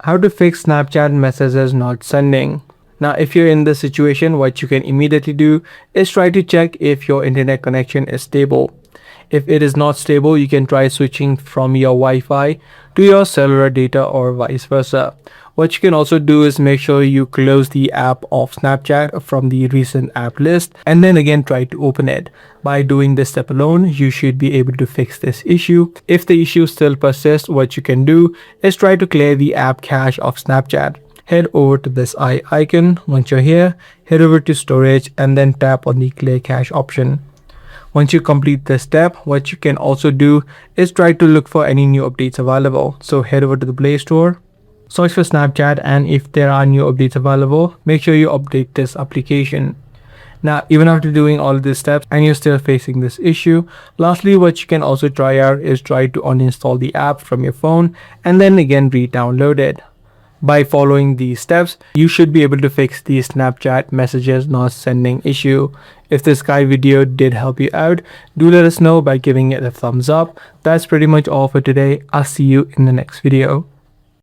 How to fix Snapchat messages not sending. Now, if you're in this situation, what you can immediately do is try to check if your internet connection is stable. If it is not stable, you can try switching from your Wi-Fi to your cellular data or vice versa. What you can also do is make sure you close the app of Snapchat from the recent app list and then again try to open it. By doing this step alone, you should be able to fix this issue. If the issue still persists, what you can do is try to clear the app cache of Snapchat. Head over to this eye icon. Once you're here, head over to storage and then tap on the clear cache option. Once you complete this step, what you can also do is try to look for any new updates available. So head over to the Play Store, search for Snapchat, and if there are new updates available, make sure you update this application. Now, even after doing all of these steps and you're still facing this issue, lastly, what you can also try out is try to uninstall the app from your phone and then again re-download it. By following these steps, you should be able to fix the Snapchat messages not sending issue. If this guide video did help you out, do let us know by giving it a thumbs up. That's pretty much all for today. I'll see you in the next video.